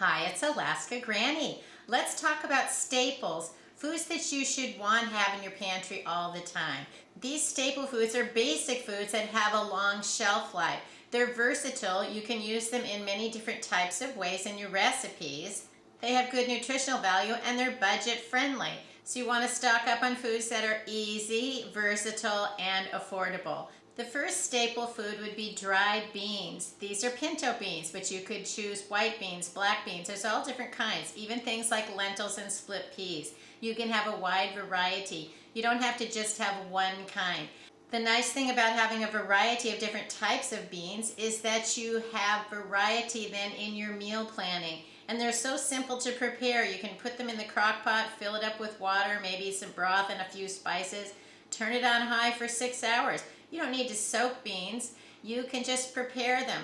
Hi, it's Alaska Granny. Let's talk about staples, foods that you should want to have in your pantry all the time. These staple foods are basic foods that have a long shelf life. They're versatile. You can use them in many different types of ways in your recipes. They have good nutritional value and they're budget friendly. So you want to stock up on foods that are easy, versatile, and affordable. The first staple food would be dried beans. These are pinto beans, but you could choose white beans, black beans. There's all different kinds, even things like lentils and split peas. You can have a wide variety. You don't have to just have one kind. The nice thing about having a variety of different types of beans is that you have variety then in your meal planning. And they're so simple to prepare. You can put them in the crock pot, fill it up with water, maybe some broth and a few spices. Turn it on high for 6 hours. You don't need to soak beans. You can just prepare them.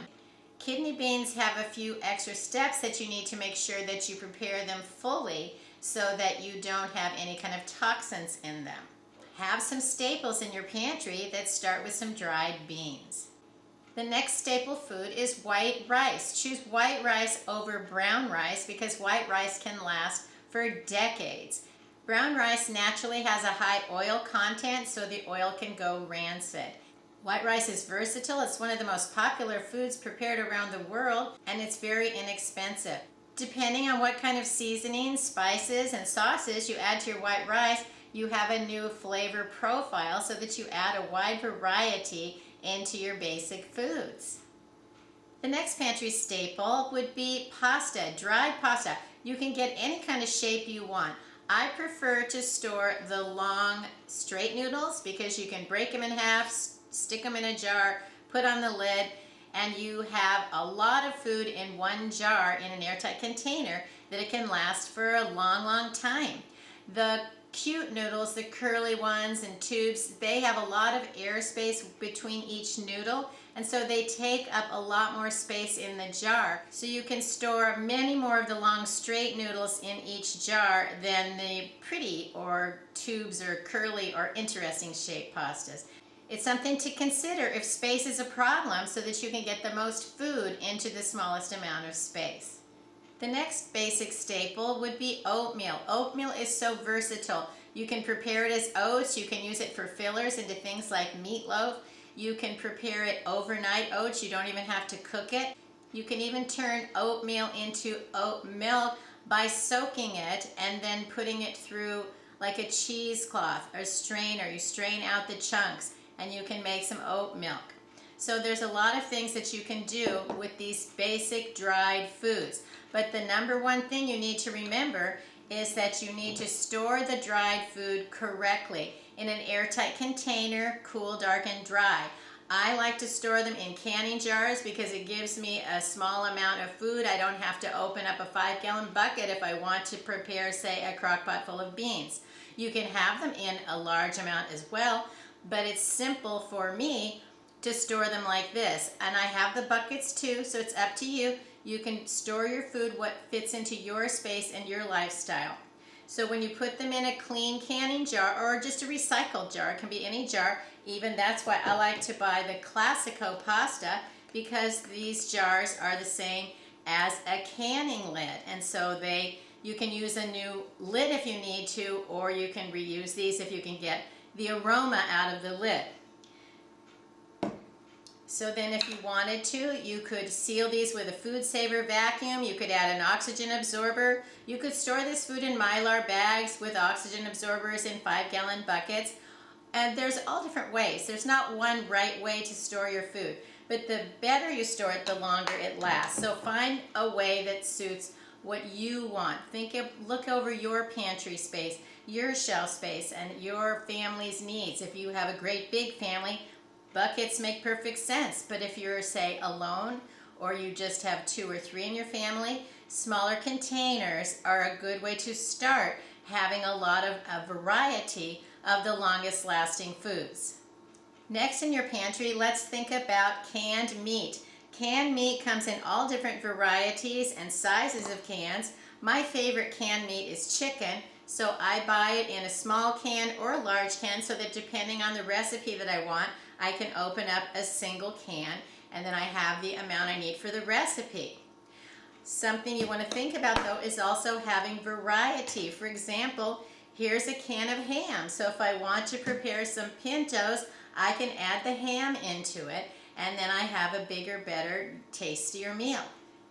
Kidney beans have a few extra steps that you need to make sure that you prepare them fully so that you don't have any kind of toxins in them. Have some staples in your pantry that start with some dried beans. The next staple food is white rice. Choose white rice over brown rice because white rice can last for decades. Brown rice naturally has a high oil content, so the oil can go rancid. White rice is versatile. It's one of the most popular foods prepared around the world, and it's very inexpensive. Depending on what kind of seasonings, spices, and sauces you add to your white rice, you have a new flavor profile so that you add a wide variety into your basic foods. The next pantry staple would be pasta, dried pasta. You can get any kind of shape you want. I prefer to store the long straight noodles because you can break them in half, stick them in a jar, put on the lid, and you have a lot of food in one jar in an airtight container that it can last for a long, long time. The cute noodles, the curly ones and tubes, they have a lot of airspace between each noodle, and so they take up a lot more space in the jar. So you can store many more of the long straight noodles in each jar than the pretty or tubes or curly or interesting shaped pastas. It's something to consider if space is a problem so that you can get the most food into the smallest amount of space. The next basic staple would be oatmeal. Oatmeal is so versatile. You can prepare it as oats. You can use it for fillers into things like meatloaf. You can prepare it overnight oats. You don't even have to cook it. You can even turn oatmeal into oat milk by soaking it and then putting it through like a cheesecloth or strainer. You strain out the chunks and you can make some oat milk. So there's a lot of things that you can do with these basic dried foods. But the number one thing you need to remember is that you need to store the dried food correctly in an airtight container, cool, dark, and dry. I like to store them in canning jars because it gives me a small amount of food. I don't have to open up a 5-gallon bucket if I want to prepare, say, a crock pot full of beans. You can have them in a large amount as well, but it's simple for me to store them like this. And I have the buckets too, so it's up to you. You can store your food what fits into your space and your lifestyle. So when you put them in a clean canning jar or just a recycled jar, it can be any jar, even that's why I like to buy the Classico pasta because these jars are the same as a canning lid. And so you can use a new lid if you need to, or you can reuse these if you can get the aroma out of the lid. So then if you wanted to, you could seal these with a food saver vacuum. You could add an oxygen absorber. You could store this food in Mylar bags with oxygen absorbers in 5-gallon buckets. And there's all different ways. There's not one right way to store your food. But the better you store it, the longer it lasts. So find a way that suits what you want. Look over your pantry space, your shelf space, and your family's needs. If you have a great big family, buckets make perfect sense, but if you're, say, alone or you just have 2 or 3 in your family, smaller containers are a good way to start having a lot of a variety of the longest lasting foods. Next in your pantry, let's think about canned meat. Canned meat comes in all different varieties and sizes of cans. My favorite canned meat is chicken, so I buy it in a small can or a large can so that depending on the recipe that I want, I can open up a single can and then I have the amount I need for the recipe. Something you want to think about though is also having variety. For example, here's a can of ham. So if I want to prepare some pintos, I can add the ham into it, and then I have a bigger, better, tastier meal.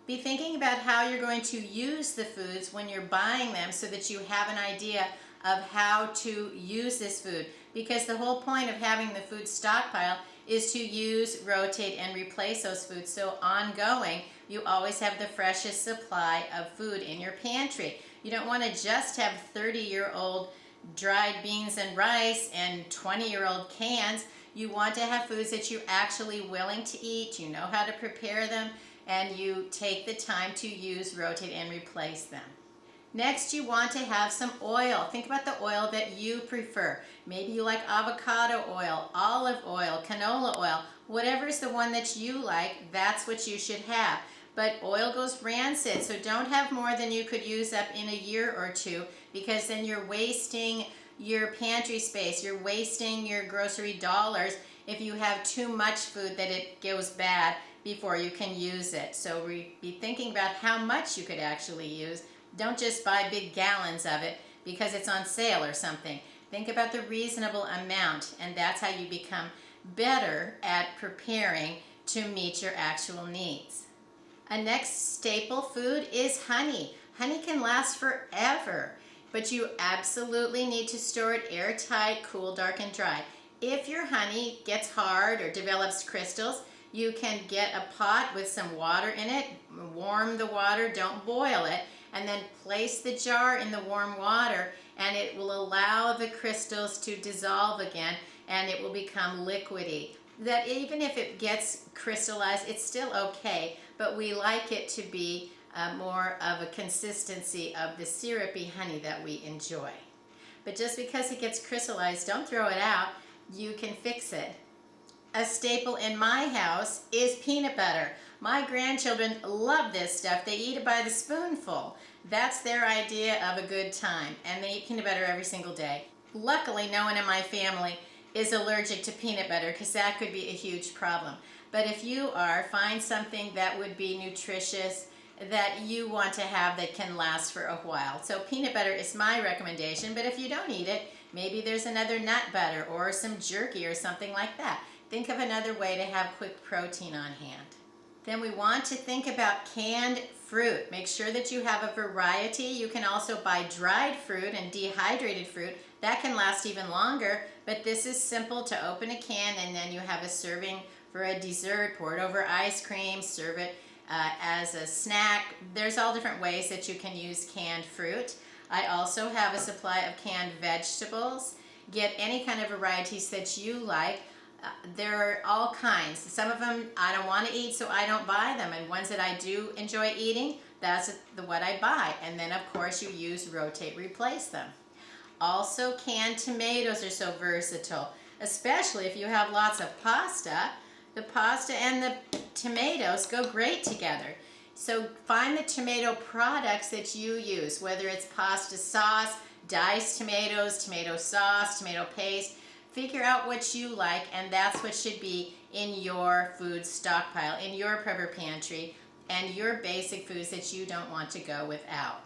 Be thinking about how you're going to use the foods when you're buying them so that you have an idea of how to use this food, because the whole point of having the food stockpile is to use, rotate, and replace those foods, so ongoing you always have the freshest supply of food in your pantry. You don't want to just have 30-year-old dried beans and rice and 20-year-old cans. You want to have foods that you're actually willing to eat, you know how to prepare them, and you take the time to use, rotate, and replace them. Next, you want to have some oil. Think about the oil that you prefer. Maybe you like avocado oil, olive oil, canola oil. Whatever is the one that you like, that's what you should have. But oil goes rancid, so don't have more than you could use up in a year or two, because then you're wasting your pantry space, you're wasting your grocery dollars if you have too much food that it goes bad before you can use it. So be thinking about how much you could actually use. Don't just buy big gallons of it because it's on sale or something. Think about the reasonable amount, and that's how you become better at preparing to meet your actual needs. A next staple food is honey. Honey can last forever, but you absolutely need to store it airtight, cool, dark, and dry. If your honey gets hard or develops crystals, you can get a pot with some water in it, warm the water, don't boil it, and then place the jar in the warm water, and it will allow the crystals to dissolve again, and it will become liquidy. That even if it gets crystallized, it's still okay, but we like it to be more of a consistency of the syrupy honey that we enjoy. But just because it gets crystallized, don't throw it out. You can fix it. A staple in my house is peanut butter. My grandchildren love this stuff. They eat it by the spoonful. That's their idea of a good time, and they eat peanut butter every single day. Luckily, no one in my family is allergic to peanut butter, because that could be a huge problem. But if you are, find something that would be nutritious, that you want to have, that can last for a while. So peanut butter is my recommendation, but if you don't eat it, maybe there's another nut butter or some jerky or something like that. Think of another way to have quick protein on hand. Then we want to think about canned fruit. Make sure that you have a variety. You can also buy dried fruit and dehydrated fruit. That can last even longer, but this is simple to open a can, and then you have a serving for a dessert, pour it over ice cream, serve it as a snack. There's all different ways that you can use canned fruit. I also have a supply of canned vegetables. Get any kind of varieties that you like. There are all kinds. Some of them I don't want to eat, so I don't buy them, and ones that I do enjoy eating, that's what I buy. And then of course you use, rotate, replace them. Also, canned tomatoes are so versatile, especially if you have lots of pasta. The pasta and the tomatoes go great together. So find the tomato products that you use, whether it's pasta sauce, diced tomatoes, tomato sauce, tomato paste. Figure out what you like, and that's what should be in your food stockpile, in your prepper pantry, and your basic foods that you don't want to go without.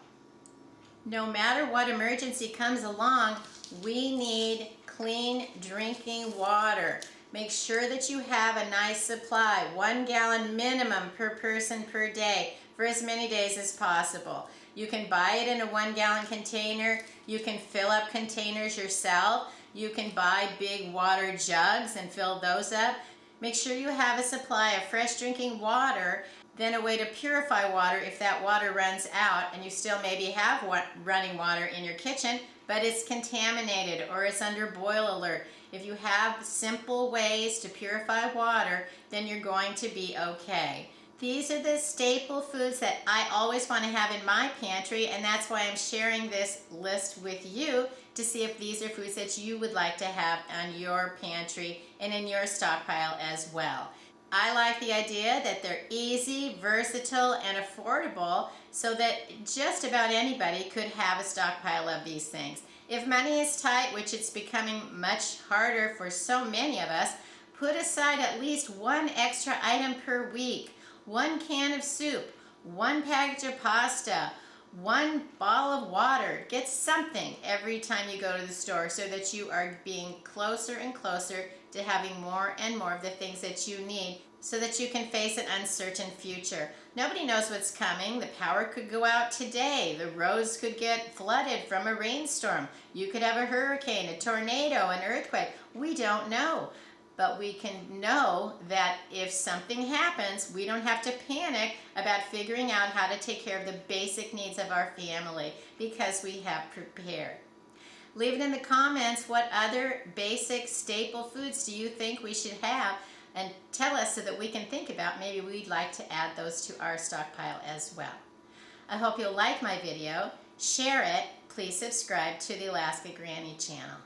No matter what emergency comes along, we need clean drinking water. Make sure that you have a nice supply, 1 gallon minimum per person per day, for as many days as possible. You can buy it in a 1 gallon container. You can fill up containers yourself. You can buy big water jugs and fill those up. Make sure you have a supply of fresh drinking water, then a way to purify water if that water runs out and you still maybe have running water in your kitchen, but it's contaminated or it's under boil alert. If you have simple ways to purify water, then you're going to be okay. These are the staple foods that I always want to have in my pantry, and that's why I'm sharing this list with you to see if these are foods that you would like to have on your pantry and in your stockpile as well. I like the idea that they're easy, versatile, and affordable, so that just about anybody could have a stockpile of these things. If money is tight, which it's becoming much harder for so many of us, put aside at least one extra item per week. 1 can of soup, one package of pasta, one bottle of water. Get something every time you go to the store so that you are being closer and closer to having more and more of the things that you need so that you can face an uncertain future. Nobody knows what's coming. The power could go out today. The roads could get flooded from a rainstorm. You could have a hurricane, a tornado, an earthquake. We don't know. But we can know that if something happens, we don't have to panic about figuring out how to take care of the basic needs of our family because we have prepared. Leave it in the comments, what other basic staple foods do you think we should have? And tell us so that we can think about maybe we'd like to add those to our stockpile as well. I hope you'll like my video, share it, please subscribe to the Alaska Granny channel.